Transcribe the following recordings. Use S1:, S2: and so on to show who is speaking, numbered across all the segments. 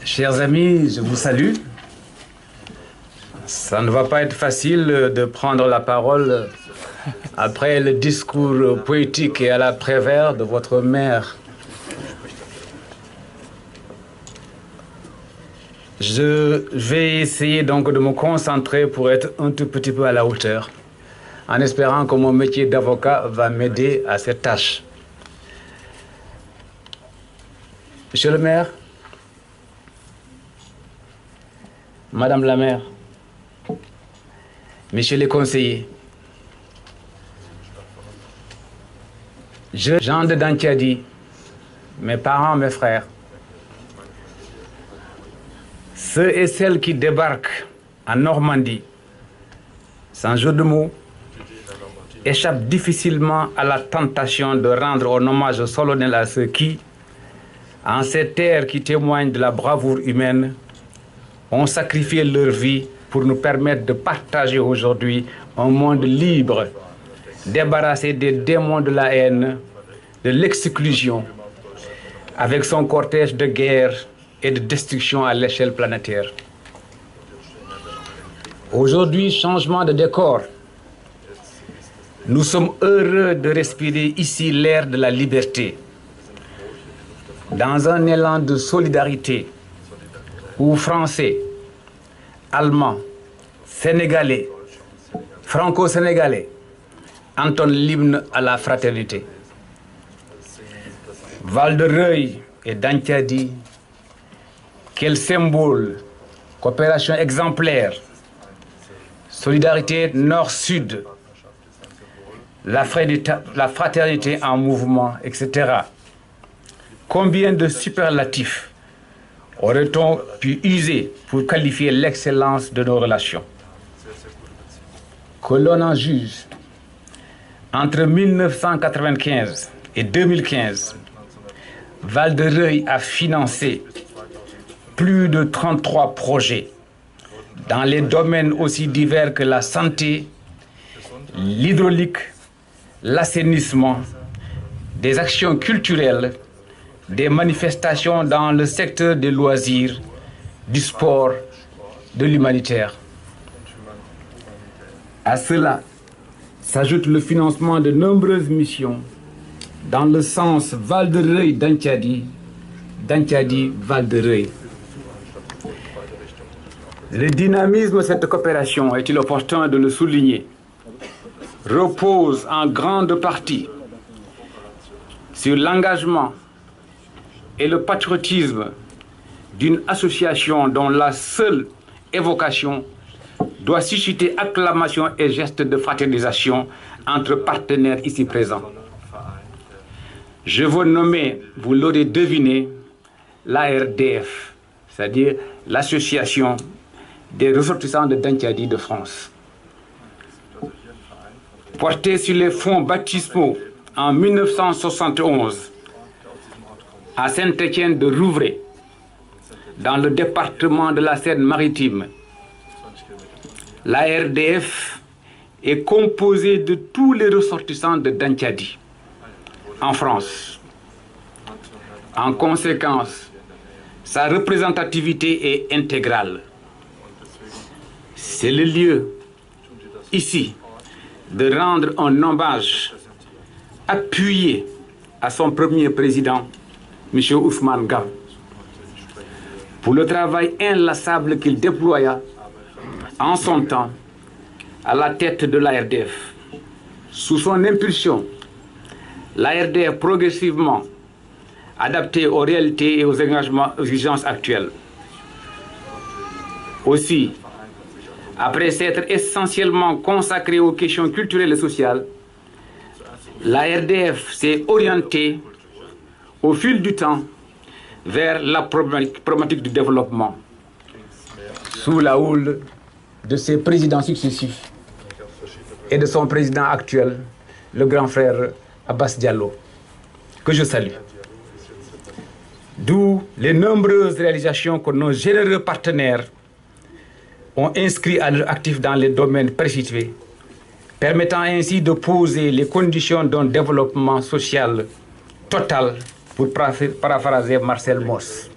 S1: Chers amis, je vous salue. Ça ne va pas être facile de prendre la parole après le discours poétique et à la Prévert de votre mère. Je vais essayer donc de me concentrer pour être un tout petit peu à la hauteur, en espérant que mon métier d'avocat va m'aider à cette tâche. Monsieur le maire, Madame la maire, Messieurs les conseillers, Jean de Dantiadi, mes parents, mes frères, ceux et celles qui débarquent en Normandie, sans jeu de mots, échappent difficilement à la tentation de rendre un hommage solennel à ceux qui, en ces terres qui témoignent de la bravoure humaine, ont sacrifié leur vie pour nous permettre de partager aujourd'hui un monde libre, débarrassé des démons de la haine, de l'exclusion, avec son cortège de guerre et de destruction à l'échelle planétaire. Aujourd'hui, changement de décor. Nous sommes heureux de respirer ici l'air de la liberté, dans un élan de solidarité où Français, Allemands, Sénégalais, Franco-Sénégalais entonnent l'hymne à la fraternité. Val-de-Reuil et Dantiadi, quel symbole, coopération exemplaire, solidarité nord-sud, la fraternité en mouvement, etc. Combien de superlatifs aurait-on pu user pour qualifier l'excellence de nos relations? Que l'on en juge, entre 1995 et 2015, Val-de-Reuil a financé plus de 33 projets dans les domaines aussi divers que la santé, l'hydraulique, l'assainissement, des actions culturelles, des manifestations dans le secteur des loisirs, du sport, de l'humanitaire. À cela s'ajoute le financement de nombreuses missions dans le sens Val-de-Reuil-Dantiadi, Dantiadi-Val-de-Reuil. Le dynamisme de cette coopération, est-il opportun de le souligner, repose en grande partie sur l'engagement et le patriotisme d'une association dont la seule évocation doit susciter acclamation et gestes de fraternisation entre partenaires ici présents. Je veux nommer, vous l'aurez deviné, l'ARDF, c'est-à-dire l'Association des ressortissants de Dantiadi de France. Portée sur les fonds baptismaux en 1971, à Saint-Étienne de Rouvray, dans le département de la Seine-Maritime. La RDF est composée de tous les ressortissants de Dantiadi en France. En conséquence, sa représentativité est intégrale. C'est le lieu, ici, de rendre un hommage appuyé à son premier président, M. Ousmane Gam, pour le travail inlassable qu'il déploya en son temps à la tête de l'ARDF. Sous son impulsion, l'ARDF progressivement adapté aux réalités et aux engagements, aux exigences actuelles. Aussi, après s'être essentiellement consacré aux questions culturelles et sociales, l'ARDF s'est orientée au fil du temps vers la problématique du développement, sous la houle de ses présidents successifs et de son président actuel, le grand frère Abbas Diallo, que je salue. D'où les nombreuses réalisations que nos généreux partenaires ont inscrits à leur actif dans les domaines précités, permettant ainsi de poser les conditions d'un développement social total, pour paraphraser Marcel Mauss.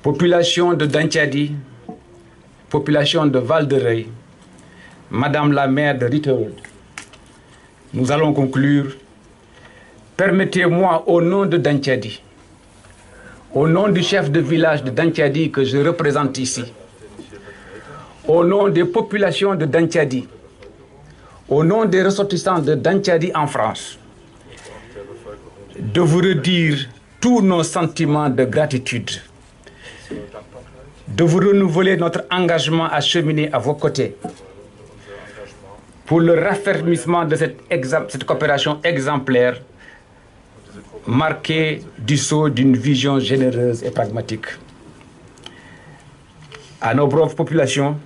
S1: population de Dantiadi, population de Val-de-Reuil, Madame la maire de Ritewood, nous allons conclure. Permettez-moi, au nom de Dantiadi, au nom du chef de village de Dantiadi que je représente ici, au nom des populations de Dantiadi, au nom des ressortissants de Dantiadi en France, de vous redire tous nos sentiments de gratitude, de vous renouveler notre engagement à cheminer à vos côtés pour le raffermissement de cette coopération exemplaire marquée du sceau d'une vision généreuse et pragmatique. À nos braves populations,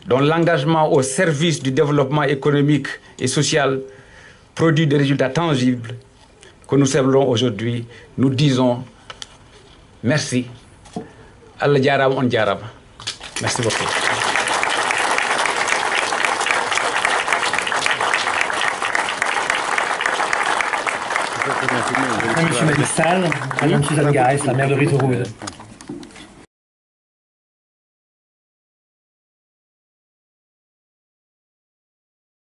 S1: dont l'engagement au service du développement économique et social produit des résultats tangibles que nous célébrons aujourd'hui, nous disons merci. Allah jarama on jarama. Merci beaucoup.
S2: Monsieur Madistal, Madame Suzanne Gares, la maire de Ritewood.